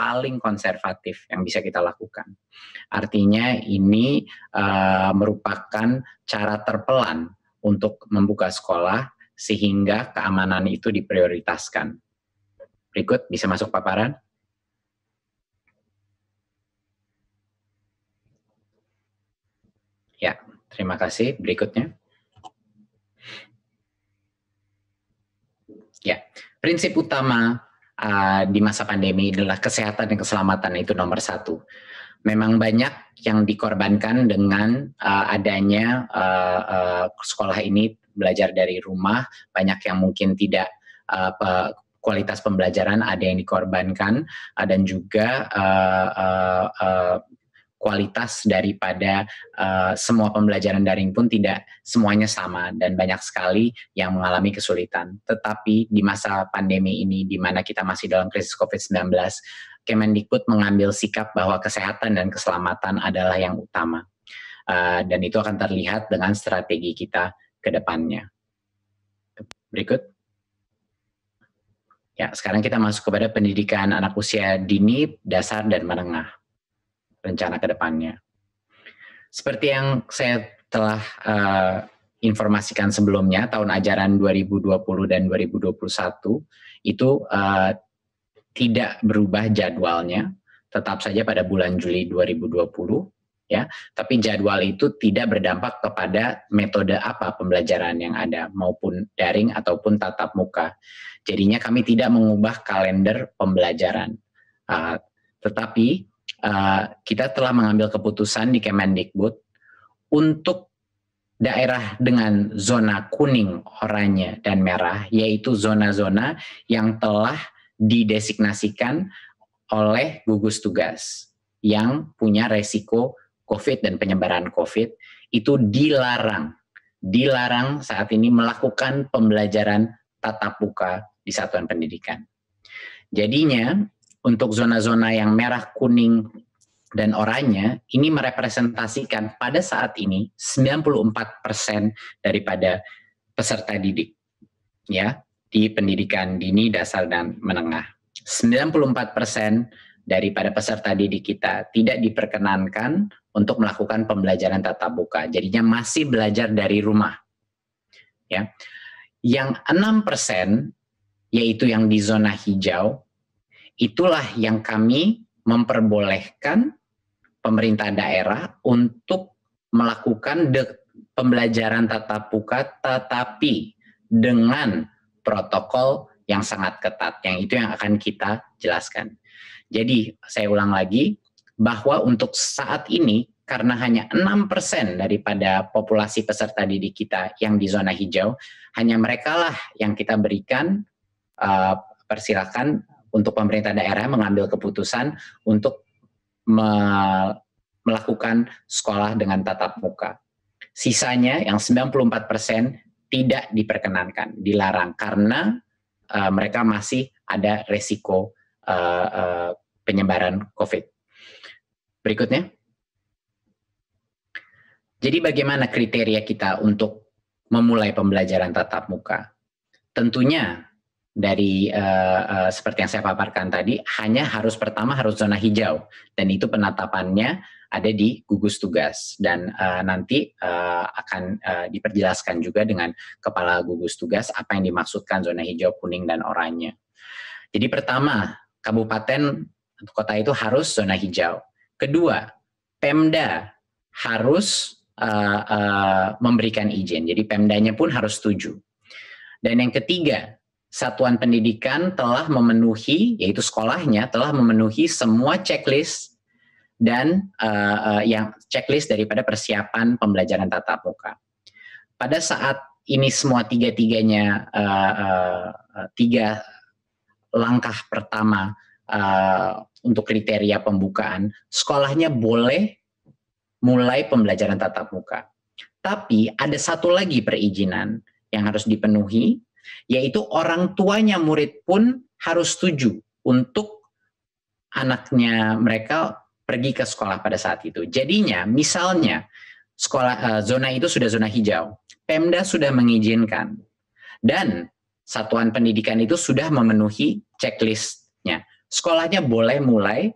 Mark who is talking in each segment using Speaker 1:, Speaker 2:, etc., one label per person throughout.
Speaker 1: paling konservatif yang bisa kita lakukan. Artinya ini merupakan cara terpelan untuk membuka sekolah sehingga keamanan itu diprioritaskan. Berikut bisa masuk paparan. Ya, terima kasih. Berikutnya. Ya, prinsip utama di masa pandemi adalah kesehatan dan keselamatan, itu nomor satu. Memang banyak yang dikorbankan dengan adanya sekolah ini belajar dari rumah, banyak yang mungkin tidak kualitas pembelajaran ada yang dikorbankan, dan juga kualitas daripada semua pembelajaran daring pun tidak semuanya sama dan banyak sekali yang mengalami kesulitan. Tetapi di masa pandemi ini, di mana kita masih dalam krisis COVID-19, Kemendikbud mengambil sikap bahwa kesehatan dan keselamatan adalah yang utama. Dan itu akan terlihat dengan strategi kita ke depannya. Berikut. Ya, sekarang kita masuk kepada pendidikan anak usia dini, dasar, dan menengah. Rencana ke depannya. Seperti yang saya telah informasikan sebelumnya, tahun ajaran 2020 dan 2021 itu tidak berubah jadwalnya, tetap saja pada bulan Juli 2020, ya. Tapi jadwal itu tidak berdampak kepada metode apa pembelajaran yang ada, maupun daring ataupun tatap muka. Jadinya kami tidak mengubah kalender pembelajaran, tetapi kita telah mengambil keputusan di Kemendikbud untuk daerah dengan zona kuning, oranye, dan merah, yaitu zona-zona yang telah didesignasikan oleh gugus tugas yang punya resiko COVID dan penyebaran COVID, itu dilarang saat ini melakukan pembelajaran tatap muka di satuan pendidikan. Jadinya, untuk zona-zona yang merah, kuning, dan oranye, ini merepresentasikan pada saat ini 94% daripada peserta didik, ya, di pendidikan dini, dasar, dan menengah. 94% daripada peserta didik kita tidak diperkenankan untuk melakukan pembelajaran tatap muka. Jadinya masih belajar dari rumah. Ya. Yang 6%, yaitu yang di zona hijau, itulah yang kami memperbolehkan pemerintah daerah untuk melakukan pembelajaran tatap muka, tetapi dengan protokol yang sangat ketat, yang itu yang akan kita jelaskan. Jadi, saya ulang lagi, bahwa untuk saat ini, karena hanya 6% daripada populasi peserta didik kita yang di zona hijau, hanya mereka lah yang kita berikan persilakan untuk pemerintah daerah mengambil keputusan untuk melakukan sekolah dengan tatap muka. Sisanya yang 94% tidak diperkenankan, dilarang karena mereka masih ada resiko penyebaran COVID. Berikutnya. Jadi bagaimana kriteria kita untuk memulai pembelajaran tatap muka? Tentunya dari seperti yang saya paparkan tadi, hanya pertama harus zona hijau, dan itu penetapannya ada di gugus tugas, dan nanti akan diperjelaskan juga dengan kepala gugus tugas apa yang dimaksudkan zona hijau, kuning, dan oranye. Jadi pertama, kabupaten kota itu harus zona hijau. Kedua, Pemda harus memberikan izin, jadi Pemdanya pun harus setuju. Dan yang ketiga, satuan pendidikan telah memenuhi, yaitu sekolahnya telah memenuhi semua checklist dan yang checklist daripada persiapan pembelajaran tatap muka. Pada saat ini semua tiga langkah pertama untuk kriteria pembukaan, sekolahnya boleh mulai pembelajaran tatap muka. Tapi ada satu lagi perizinan yang harus dipenuhi, yaitu orang tuanya murid pun harus setuju untuk anaknya mereka pergi ke sekolah pada saat itu. Jadinya, misalnya sekolah zona itu sudah zona hijau, Pemda sudah mengizinkan, dan satuan pendidikan itu sudah memenuhi checklistnya, sekolahnya boleh mulai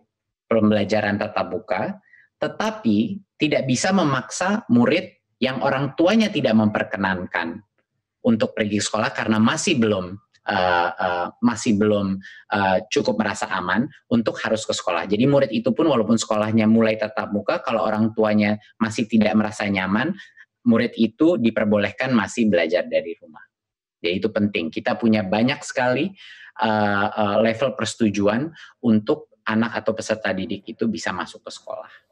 Speaker 1: pembelajaran tatap muka, tetapi tidak bisa memaksa murid yang orang tuanya tidak memperkenankan untuk pergi ke sekolah karena masih belum cukup merasa aman untuk harus ke sekolah. Jadi murid itu pun walaupun sekolahnya mulai tatap muka, kalau orang tuanya masih tidak merasa nyaman, murid itu diperbolehkan masih belajar dari rumah. Jadi itu penting. Kita punya banyak sekali level persetujuan untuk anak atau peserta didik itu bisa masuk ke sekolah.